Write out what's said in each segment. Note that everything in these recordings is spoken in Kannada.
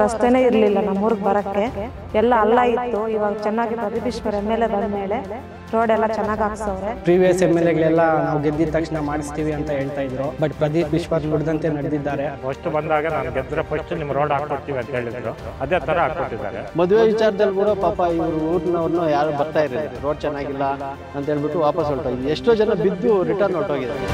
ರಸ್ತೆನೇ ಇರಲಿಲ್ಲ ನಮ್ಮೂರಿಗೆ ಬರಕ್ಕೆ, ಎಲ್ಲ ಹಳ್ಳ ಇತ್ತು. ಇವಾಗ ಚೆನ್ನಾಗಿ ಪ್ರದೀಪೇಶ್ವರ್ MLA ಬಂದ ಮೇಲೆ ರೋಡ್ ಎಲ್ಲ ಚೆನ್ನಾಗಿ ಹಾಕ್ಸವ್ರೆ. ಪ್ರೀವಿಯಸ್ MLAಗಳೆಲ್ಲ ನಾವು ಗೆದ್ದಿದ ತಕ್ಷಣ ಮಾಡಿಸ್ತೀವಿ ಅಂತ ಹೇಳ್ತಾ ಇದ್ರು, ಬಟ್ ಪ್ರದೀಪ್ ಈಶ್ವರ್ ನುಡಿದಂತೆ ನಡೆದಿದ್ದಾರೆ. ಫಸ್ಟ್ ಬಂದಾಗ ನಾನು ಗೆದ್ರೆ ಫಸ್ಟ್ ನಿಮ್ಮ ರೋಡ್ ಹಾಕ್ಕೊಡ್ತೀವಿ ಅಂತ ಹೇಳಿದ್ರು, ಅದೇ ತರ ಹಾಕ್ಕೊಟ್ಟಿದ್ದಾರೆ. ಮದುವೆ ವಿಚಾರದಲ್ಲಿ ಕೂಡ ಪಾಪ ಇವರು ಊರಿನವ್ರನ್ನ ಯಾರು ಬರ್ತಾ ಇರಲಿಲ್ಲ, ರೋಡ್ ಚೆನ್ನಾಗಿಲ್ಲ ಅಂತ ಹೇಳ್ಬಿಟ್ಟು ವಾಪಸ್ ಹೊರಟೋಗಿದ್ರು. ಎಷ್ಟೋ ಜನ ಬಿದ್ದು ರಿಟರ್ನ್ ಹೊರಟೋಗಿದ್ದಾರೆ.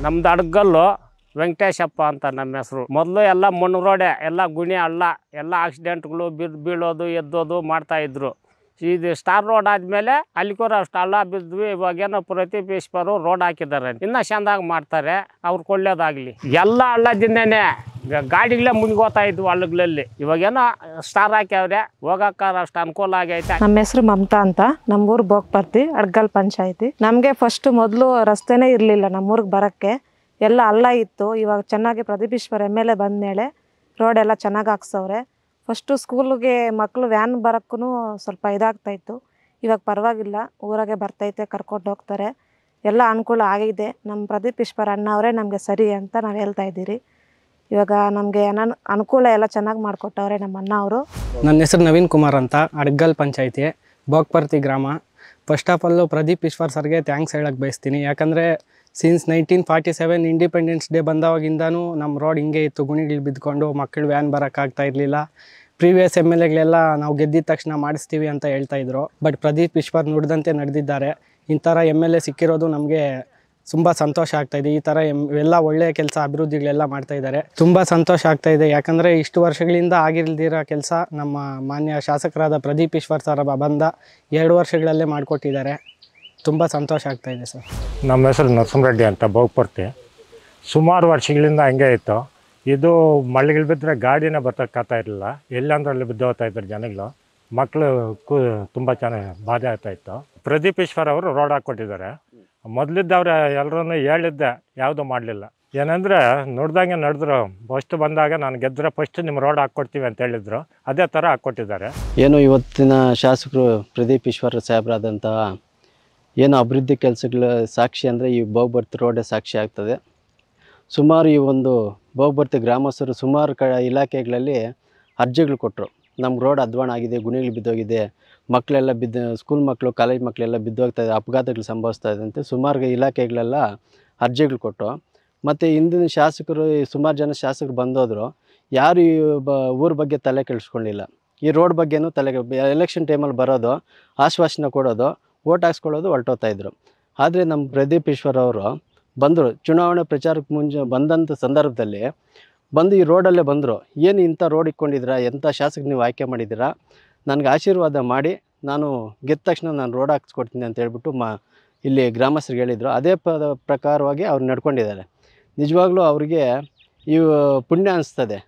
ನಮ್ದು ಅಡ್ಗಲ್ಲು ವೆಂಕಟೇಶಪ್ಪ ಅಂತ ನಮ್ಮ ಹೆಸರು. ಮೊದಲು ಎಲ್ಲ ಮಣ್ಣು ರೋಡೆ, ಎಲ್ಲ ಗುಣಿ ಹಳ್ಳ, ಎಲ್ಲ ಆಕ್ಸಿಡೆಂಟ್ಗಳು ಬೀಳೋದು ಎದ್ದೋದು ಮಾಡ್ತಾಯಿದ್ರು. ಇದು ಸ್ಟಾರ್ ರೋಡ್ ಆದಮೇಲೆ ಅಲ್ಲಿಕೋರ ಅಷ್ಟು ಹಳ್ಳ ಬಿದ್ವಿ. ಇವಾಗೇನೋ ಪ್ರದೀಪೇಶ್ವರು ರೋಡ್ ಹಾಕಿದ್ದಾರೆ, ಇನ್ನೂ ಚೆಂದಾಗಿ ಮಾಡ್ತಾರೆ, ಅವ್ರು ಕೊಳ್ಳೋದಾಗಲಿ. ಎಲ್ಲ ಹಳ್ಳದಿಂದನೇ ಗಾಡಿಗಳೇ ಮುನ್ಗೋತಾ ಇದ್ವು ಹಳ್ಳಗಳಲ್ಲಿ. ಇವಾಗೇನೋ ಸ್ಟಾರ್ ಹಾಕ್ಯವ್ರೆ, ಹೋಗಕ್ಕ ಅಷ್ಟು ಅನುಕೂಲ ಆಗೈತೆ. ನಮ್ಮ ಹೆಸರು ಮಮತಾ ಅಂತ, ನಮ್ಮೂರು ಬೋಗ್ಪರ್ತಿ ಅಡ್ಗಲ್ ಪಂಚಾಯತಿ. ನಮಗೆ ಫಸ್ಟ್ ಮೊದಲು ರಸ್ತೆನೇ ಇರಲಿಲ್ಲ ನಮ್ಮೂರಿಗೆ ಬರೋಕ್ಕೆ, ಎಲ್ಲ ಹಳ್ಳ ಇತ್ತು. ಇವಾಗ ಚೆನ್ನಾಗಿ ಪ್ರದೀಪೇಶ್ವರ್ MLA ಬಂದ ಮೇಲೆ ರೋಡ್ ಎಲ್ಲ ಚೆನ್ನಾಗಿ ಹಾಕ್ಸವ್ರೆ. ಫಸ್ಟು ಸ್ಕೂಲ್ಗೆ ಮಕ್ಕಳು ವ್ಯಾನ್ ಬರೋಕ್ಕೂ ಸ್ವಲ್ಪ ಇದಾಗ್ತಾಯಿತ್ತು, ಇವಾಗ ಪರವಾಗಿಲ್ಲ, ಊರಾಗೆ ಬರ್ತೈತೆ, ಕರ್ಕೊಂಡು ಹೋಗ್ತಾರೆ, ಎಲ್ಲ ಅನುಕೂಲ ಆಗಿದೆ. ನಮ್ಮ ಪ್ರದೀಪೇಶ್ವರ್ ಅಣ್ಣ ಅವರೇ ನಮಗೆ ಸರಿ ಅಂತ ನಾವು ಹೇಳ್ತಾ ಇದ್ದೀರಿ. ಇವಾಗ ನಮಗೆ ಅನುಕೂಲ ಎಲ್ಲ ಚೆನ್ನಾಗಿ ಮಾಡಿಕೊಟ್ಟವ್ರೆ ನಮ್ಮ ಅಣ್ಣ ಅವರು. ನನ್ನ ಹೆಸರು ನವೀನ್ ಕುಮಾರ್ ಅಂತ, ಅಡ್ಗಲ್ ಪಂಚಾಯತಿ, ಬೋಗ್ಪರ್ತಿ ಗ್ರಾಮ. First of all Pradeep Eshwar ಸರ್ಗೆ ಥ್ಯಾಂಕ್ಸ್ ಹೇಳಕ್ಕೆ ಬಯಸ್ತೀನಿ. ಯಾಕಂದರೆ ಸಿನ್ಸ್ 1947 ಇಂಡಿಪೆಂಡೆನ್ಸ್ ಡೇ ಬಂದವಾಗಿಂದನೂ ನಮ್ಮ ರೋಡ್ ಹಿಂಗೆ ಇತ್ತು, ಗುಣಿಗಳು ಬಿದ್ದುಕೊಂಡು ಮಕ್ಕಳು ವ್ಯಾನ್ ಬರೋಕ್ಕಾಗ್ತಾ ಇರಲಿಲ್ಲ. ಪ್ರೀವಿಯಸ್ MLAಗಳೆಲ್ಲ ನಾವು ಗೆದ್ದಿದ ತಕ್ಷಣ ಮಾಡಿಸ್ತೀವಿ ಅಂತ ಹೇಳ್ತಾಯಿದ್ರು, ಬಟ್ ಪ್ರದೀಪ್ ಈಶ್ವರ್ ನುಡಿದಂತೆ ನಡೆದಿದ್ದಾರೆ. ಈ ಥರ MLA ಸಿಕ್ಕಿರೋದು ನಮಗೆ ತುಂಬ ಸಂತೋಷ ಆಗ್ತಾಯಿದೆ. ಈ ಥರ ಎಲ್ಲ ಒಳ್ಳೆಯ ಕೆಲಸ ಅಭಿವೃದ್ಧಿಗಳೆಲ್ಲ ಮಾಡ್ತಾಯಿದ್ದಾರೆ, ತುಂಬ ಸಂತೋಷ ಆಗ್ತಾಯಿದೆ. ಯಾಕಂದರೆ ಇಷ್ಟು ವರ್ಷಗಳಿಂದ ಆಗಿಲ್ದಿರೋ ಕೆಲಸ ನಮ್ಮ ಮಾನ್ಯ ಶಾಸಕರಾದ ಪ್ರದೀಪ್ ಈಶ್ವರ್ ಸರ್ ಬಂದ 2 ವರ್ಷಗಳಲ್ಲೇ ಮಾಡಿಕೊಟ್ಟಿದ್ದಾರೆ. ತುಂಬ ಸಂತೋಷ ಆಗ್ತಾಯಿದೆ ಸರ್. ನಮ್ಮ ಹೆಸರು ನರಸಿಂಹರೆಡ್ಡಿ ಅಂತ, ಬೋಗ್ಪರ್ತಿ. ಸುಮಾರು ವರ್ಷಗಳಿಂದ ಹಂಗೆ ಇತ್ತು. ಇದು ಮಳೆಗಳು ಬಿದ್ದರೆ ಗಾಡಿನೇ ಬರ್ತಕ್ಕಾಗ್ತಾ ಇರಲಿಲ್ಲ, ಎಲ್ಲಂದ್ರಲ್ಲಿ ಬಿದ್ದು ಹೋಗ್ತಾ ಇದ್ರು ಜನಗಳು, ಮಕ್ಕಳು ತುಂಬ ಚೆನ್ನಾಗಿ ಬಾಧೆ ಆಗ್ತಾಯಿತ್ತು. ಪ್ರದೀಪ್ ಈಶ್ವರ್ ಅವರು ರೋಡ್ ಹಾಕ್ಕೊಟ್ಟಿದ್ದಾರೆ. ಮೊದಲಿದ್ದವ್ರು ಎಲ್ಲರೂ ಹೇಳಿದ್ದೆ, ಯಾವುದೂ ಮಾಡಲಿಲ್ಲ. ಏನಂದರೆ ನೋಡ್ದಂಗೆ ನಡೆದ್ರು. ಫಸ್ಟ್ ಬಂದಾಗ ನಾನು ಗೆದ್ದರೆ ಫಸ್ಟ್ ನಿಮ್ಮ ರೋಡ್ ಹಾಕ್ಕೊಡ್ತೀವಿ ಅಂತ ಹೇಳಿದ್ರು, ಅದೇ ಥರ ಹಾಕ್ಕೊಟ್ಟಿದ್ದಾರೆ. ಏನು ಇವತ್ತಿನ ಶಾಸಕರು ಪ್ರದೀಪ್ ಈಶ್ವರ್ ಸಾಹೇಬ್ರಾದಂತಹ ಏನು ಅಭಿವೃದ್ಧಿ ಕೆಲಸಗಳ ಸಾಕ್ಷಿ ಅಂದರೆ ಈ ಬೋಗ್ಬರ್ತಿ ರೋಡೇ ಸಾಕ್ಷಿ ಆಗ್ತದೆ. ಸುಮಾರು ಈ ಒಂದು ಬೋಗ್ಬರ್ತಿ ಗ್ರಾಮಸ್ಥರು ಸುಮಾರು ಇಲಾಖೆಗಳಲ್ಲಿ ಅರ್ಜಿಗಳು ಕೊಟ್ಟರು. ನಮ್ಮ ರೋಡ್ ಅಧ್ವಾನ ಆಗಿದೆ, ಗುಣಿಗಳು ಬಿದ್ದೋಗಿದೆ, ಮಕ್ಕಳೆಲ್ಲ ಸ್ಕೂಲ್ ಮಕ್ಕಳು, ಕಾಲೇಜ್ ಮಕ್ಕಳೆಲ್ಲ ಬಿದ್ದೋಗ್ತಾಯಿದೆ, ಅಪಘಾತಗಳು ಸಂಭವಿಸ್ತಾ ಇದೆ ಅಂತ ಸುಮಾರು ಇಲಾಖೆಗಳೆಲ್ಲ ಅರ್ಜಿಗಳು ಕೊಟ್ಟರು. ಮತ್ತು ಇಂದಿನ ಶಾಸಕರು, ಸುಮಾರು ಜನ ಶಾಸಕರು ಬಂದೋದ್ರು, ಯಾರು ಈ ಊರ ಬಗ್ಗೆ ತಲೆ ಕೆಡಿಸ್ಕೊಂಡಿಲ್ಲ. ಈ ರೋಡ್ ಬಗ್ಗೆನೂ ಎಲೆಕ್ಷನ್ ಟೈಮಲ್ಲಿ ಬರೋದು, ಆಶ್ವಾಸನೆ ಕೊಡೋದು, ಓಟ್ ಹಾಕ್ಸ್ಕೊಳ್ಳೋದು, ಹೊರಟೋಗ್ತಾಯಿದ್ರು. ಆದರೆ ನಮ್ಮ ಪ್ರದೀಪ್ ಈಶ್ವರ್ ಅವರು ಬಂದರು, ಚುನಾವಣೆ ಪ್ರಚಾರಕ್ಕೆ ಮುಂಚೆ ಬಂದಂಥ ಸಂದರ್ಭದಲ್ಲಿ ಬಂದು ಈ ರೋಡಲ್ಲೇ ಬಂದರು. ಏನು ಇಂಥ ರೋಡ್ ಇಟ್ಕೊಂಡಿದ್ದೀರಾ, ಎಂಥ ಶಾಸಕ ನೀವು ಆಯ್ಕೆ ಮಾಡಿದ್ದೀರಾ, ನನಗೆ ಆಶೀರ್ವಾದ ಮಾಡಿ, ನಾನು ಗೆದ್ದ ತಕ್ಷಣ ನಾನು ರೋಡ್ ಹಾಕ್ಸ್ಕೊಡ್ತೀನಿ ಅಂತ ಹೇಳ್ಬಿಟ್ಟು ಇಲ್ಲಿ ಗ್ರಾಮಸ್ಥರಿಗೆ ಹೇಳಿದರು. ಅದೇ ಪ್ರಕಾರವಾಗಿ ಅವ್ರು ನಡ್ಕೊಂಡಿದ್ದಾರೆ. ನಿಜವಾಗ್ಲೂ ಅವರಿಗೆ ಪುಣ್ಯ ಅನಿಸ್ತದೆ.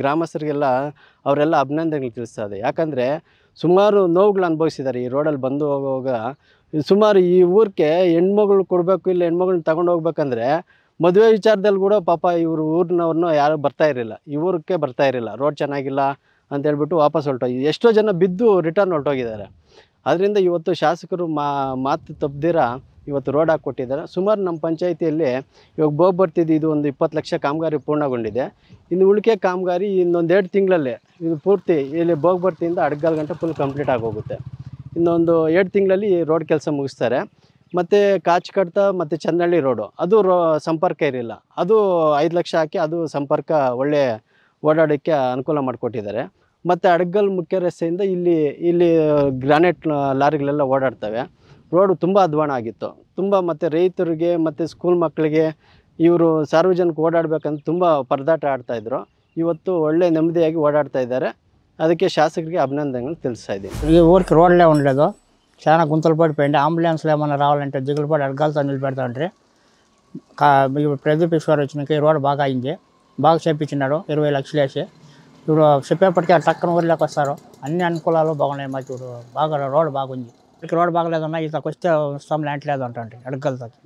ಗ್ರಾಮಸ್ಥರಿಗೆಲ್ಲ ಅವರೆಲ್ಲ ಅಭಿನಂದನೆಗಳು ತಿಳಿಸ್ತದೆ. ಯಾಕಂದರೆ ಸುಮಾರು ನೋವುಗಳು ಅನುಭವಿಸಿದ್ದಾರೆ ಈ ರೋಡಲ್ಲಿ ಬಂದು ಹೋಗುವಾಗ. ಸುಮಾರು ಈ ಊರಿಗೆ ಹೆಣ್ಮಗಳು ಕೊಡಬೇಕು, ಇಲ್ಲ ಹೆಣ್ಮಗಳನ್ನ ತಗೊಂಡು ಹೋಗ್ಬೇಕಂದ್ರೆ ಮದುವೆ ವಿಚಾರದಲ್ಲಿ ಕೂಡ ಪಾಪ ಇವರು ಊರಿನವ್ರನ್ನೂ ಯಾರು ಬರ್ತಾ ಇರಲಿಲ್ಲ, ಈ ಊರಿಗೆ ಬರ್ತಾ ಇರಲಿಲ್ಲ, ರೋಡ್ ಚೆನ್ನಾಗಿಲ್ಲ ಅಂತ ಹೇಳ್ಬಿಟ್ಟು ವಾಪಸ್ ಹೊರಟೋಗಿ ಎಷ್ಟೋ ಜನ ಬಿದ್ದು ರಿಟರ್ನ್ ಹೊರಟೋಗಿದ್ದಾರೆ. ಆದ್ದರಿಂದ ಇವತ್ತು ಶಾಸಕರು ಮಾತು ತಪ್ಪದಿರ ಇವತ್ತು ರೋಡ್ ಹಾಕ್ಕೊಟ್ಟಿದ್ದಾರೆ. ಸುಮಾರು ನಮ್ಮ ಪಂಚಾಯಿತಿಯಲ್ಲಿ ಇವಾಗ ಬೋಗ್ಬರ್ತಿದ್ದು ಇದು ಒಂದು 20 ಲಕ್ಷ ಕಾಮಗಾರಿ ಪೂರ್ಣಗೊಂಡಿದೆ. ಇನ್ನು ಉಳಿಕೆ ಕಾಮಗಾರಿ ಇನ್ನೊಂದು 2 ತಿಂಗಳಲ್ಲೇ ಇದು ಪೂರ್ತಿ ಇಲ್ಲಿ ಬೋಗ್ಬರ್ತಿಯಿಂದ ಅಡ್ಗಲ್ ಗಂಟೆ ಫುಲ್ ಕಂಪ್ಲೀಟ್ ಆಗೋಗುತ್ತೆ. ಇನ್ನೊಂದು 2 ತಿಂಗಳಲ್ಲಿ ರೋಡ್ ಕೆಲಸ ಮುಗಿಸ್ತಾರೆ. ಮತ್ತು ಕಾಚ್ಕಡ್ತ ಮತ್ತು ಚನ್ನಹಳ್ಳಿ ರೋಡು ಅದು ಸಂಪರ್ಕ ಇರಲಿಲ್ಲ, ಅದು 5 ಲಕ್ಷ ಹಾಕಿ ಅದು ಸಂಪರ್ಕ ಒಳ್ಳೆ ಓಡಾಡೋಕ್ಕೆ ಅನುಕೂಲ ಮಾಡಿಕೊಟ್ಟಿದ್ದಾರೆ. ಮತ್ತು ಅಡ್ಗಲ್ ಮುಖ್ಯ ರಸ್ತೆಯಿಂದ ಇಲ್ಲಿ ಗ್ರಾನೈಟ್ ಲಾರಿಗಳೆಲ್ಲ ಓಡಾಡ್ತವೆ. ರೋಡು ತುಂಬ ಅಧ್ವಾನ ಆಗಿತ್ತು, ತುಂಬ. ಮತ್ತು ರೈತರಿಗೆ ಮತ್ತು ಸ್ಕೂಲ್ ಮಕ್ಕಳಿಗೆ ಇವರು ಸಾರ್ವಜನಿಕ ಓಡಾಡಬೇಕಂತ ತುಂಬ ಪರದಾಟ ಆಡ್ತಾಯಿದ್ರು. ಇವತ್ತು ಒಳ್ಳೆ ನೆಮ್ಮದಿಯಾಗಿ ಓಡಾಡ್ತಾ ಇದ್ದಾರೆ. ಅದಕ್ಕೆ శాసకుడికి అభినందనలు తెలుస్తాయి. ఈ ఊరికి రోడ్లే ఉండలేదు, చాలా గుంతలు పడిపోయింది. అంబులెన్స్లు ఏమన్నా రావాలంటే దిగులు పడి అడగాలతో నిలబెడతాండ్రి. ప్రదీప్ ఈశ్వర్ వచ్చినాక ఈ రోడ్ బాగా అయింది, బాగా చేయించినాడు 20 లక్షలు వేసి. ఇప్పుడు చెప్పేప్పటికీ ఆ టక్కన ఊరిలోకి వస్తారు, అన్ని అనుకూలాలు బాగున్నాయి. మాకు ఇప్పుడు బాగా రోడ్ బాగుంది. ఇక్కడ రోడ్ బాగలేదన్నా ఇతకు వస్తే వస్తాం ల్యాండ్ లేదు అంటే అడగలతోకి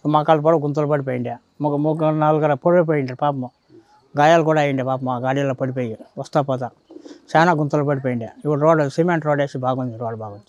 మకాలు పడి గుంతలు పడిపోయింది. ముగ్గురు 4 పడిపోయిండ్రు పాపం. గాయాలు కూడా అయ్యిండే పాపం, ఆ గాడీలో పడిపోయి వస్తా పోతా. చాలా గుంతలు పడిపోయింది. ఇప్పుడు రోడ్ సిమెంట్ రోడ్ వేసి బాగుంది, రోడ్ బాగుంది.